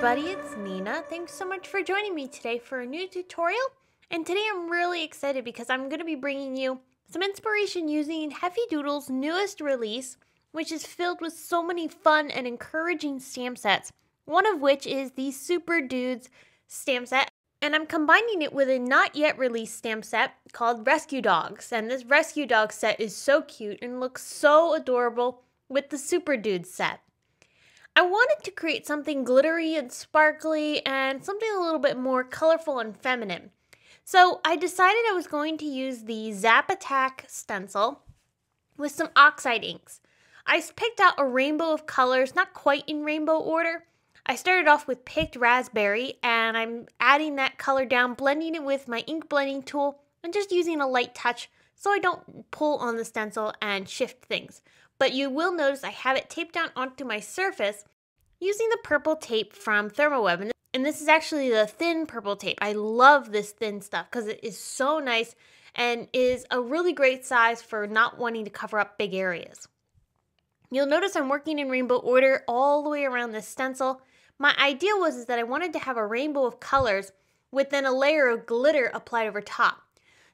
everybody, it's Nina. Thanks so much for joining me today for a new tutorial. And today I'm really excited because I'm going to be bringing you some inspiration using Heffy Doodle's newest release, which is filled with so many fun and encouraging stamp sets. One of which is the SUPERDUDES stamp set. And I'm combining it with a not yet released stamp set called Rescue Dogs. And this Rescue Dog set is so cute and looks so adorable with the SUPERDUDES set. I wanted to create something glittery and sparkly and something a little bit more colorful and feminine. So I decided I was going to use the ZAPP stencil with some Oxide inks. I picked out a rainbow of colors, not quite in rainbow order. I started off with picked raspberry and I'm adding that color down, blending it with my ink blending tool and just using a light touch so I don't pull on the stencil and shift things. But you will notice I have it taped down onto my surface using the purple tape from ThermoWeb. And this is actually the thin purple tape. I love this thin stuff because it is so nice and is a really great size for not wanting to cover up big areas. You'll notice I'm working in rainbow order all the way around this stencil. My idea was that I wanted to have a rainbow of colors with then a layer of glitter applied over top.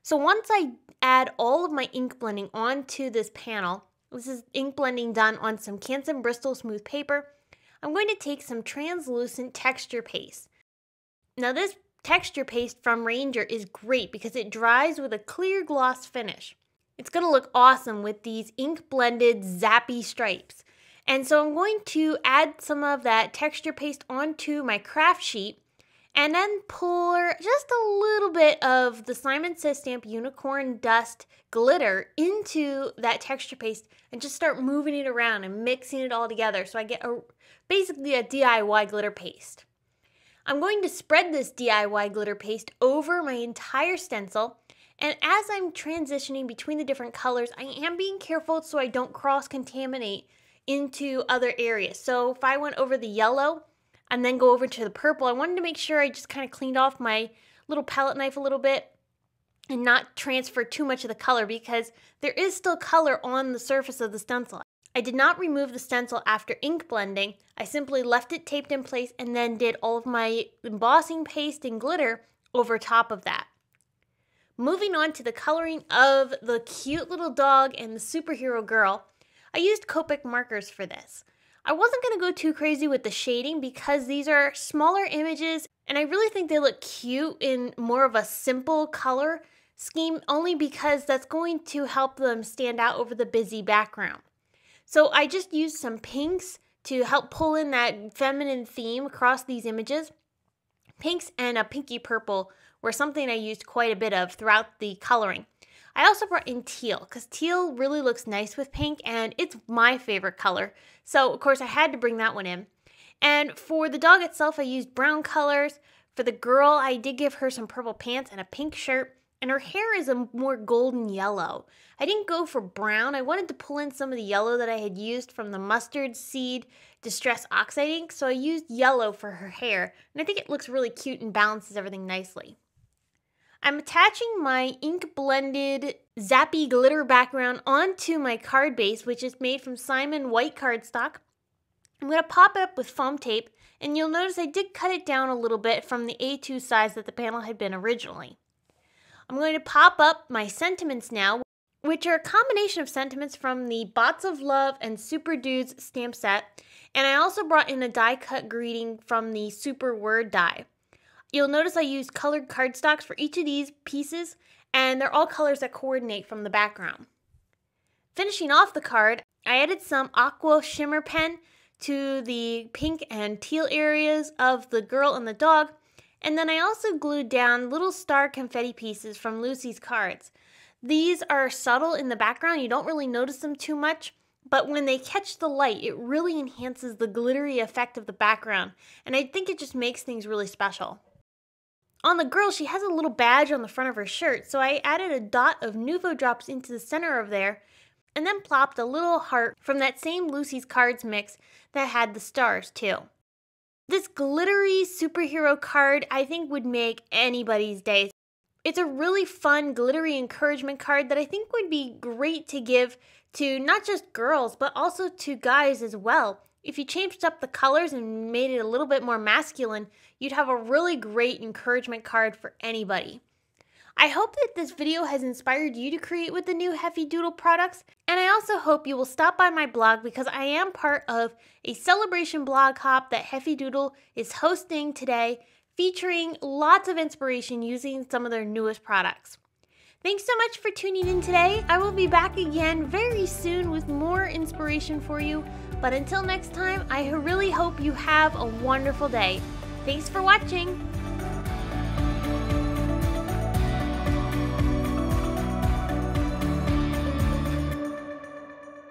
So once I add all of my ink blending onto this panel, this is ink blending done on some Canson Bristol smooth paper, I'm going to take some translucent texture paste. Now this texture paste from Ranger is great because it dries with a clear gloss finish. It's going to look awesome with these ink blended zappy stripes. And so I'm going to add some of that texture paste onto my craft sheet and then pour just a little bit of the Simon Says Stamp Unicorn Dust glitter into that texture paste and just start moving it around and mixing it all together so I get basically a DIY glitter paste. I'm going to spread this DIY glitter paste over my entire stencil, and as I'm transitioning between the different colors, I am being careful so I don't cross-contaminate into other areas. So if I went over the yellow and then go over to the purple, I wanted to make sure I just kind of cleaned off my little palette knife a little bit and not transfer too much of the color because there is still color on the surface of the stencil. I did not remove the stencil after ink blending. I simply left it taped in place and then did all of my embossing paste and glitter over top of that. Moving on to the coloring of the cute little dog and the superhero girl, I used Copic markers for this. I wasn't going to go too crazy with the shading because these are smaller images and I really think they look cute in more of a simple color scheme only because that's going to help them stand out over the busy background. So I just used some pinks to help pull in that feminine theme across these images. Pinks and a pinky purple were something I used quite a bit of throughout the coloring. I also brought in teal because teal really looks nice with pink and it's my favorite color. So of course I had to bring that one in. And for the dog itself I used brown colors. For the girl I did give her some purple pants and a pink shirt. And her hair is a more golden yellow. I didn't go for brown. I wanted to pull in some of the yellow that I had used from the Mustard Seed Distress Oxide ink. So I used yellow for her hair. And I think it looks really cute and balances everything nicely. I'm attaching my ink blended zappy glitter background onto my card base, which is made from Simon white cardstock. I'm going to pop it up with foam tape, and you'll notice I did cut it down a little bit from the A2 size that the panel had been originally. I'm going to pop up my sentiments now, which are a combination of sentiments from the Bots of Love and SUPERDUDES stamp set, and I also brought in a die cut greeting from the Super Word die. You'll notice I used colored cardstocks for each of these pieces, and they're all colors that coordinate from the background. Finishing off the card, I added some aqua shimmer pen to the pink and teal areas of the girl and the dog, and then I also glued down little star confetti pieces from Lucy's cards. These are subtle in the background, you don't really notice them too much, but when they catch the light, it really enhances the glittery effect of the background, and I think it just makes things really special. On the girl, she has a little badge on the front of her shirt, so I added a dot of Nuvo drops into the center of there, and then plopped a little heart from that same Lucy's Cards mix that had the stars too. This glittery superhero card I think would make anybody's day. It's a really fun glittery encouragement card that I think would be great to give to not just girls but also to guys as well If you changed up the colors and made it a little bit more masculine, you'd have a really great encouragement card for anybody. I hope that this video has inspired you to create with the new Heffy Doodle products, and I also hope you will stop by my blog because I am part of a celebration blog hop that Heffy Doodle is hosting today, featuring lots of inspiration using some of their newest products. Thanks so much for tuning in today. I will be back again very soon with more inspiration for you, but until next time, I really hope you have a wonderful day. Thanks for watching.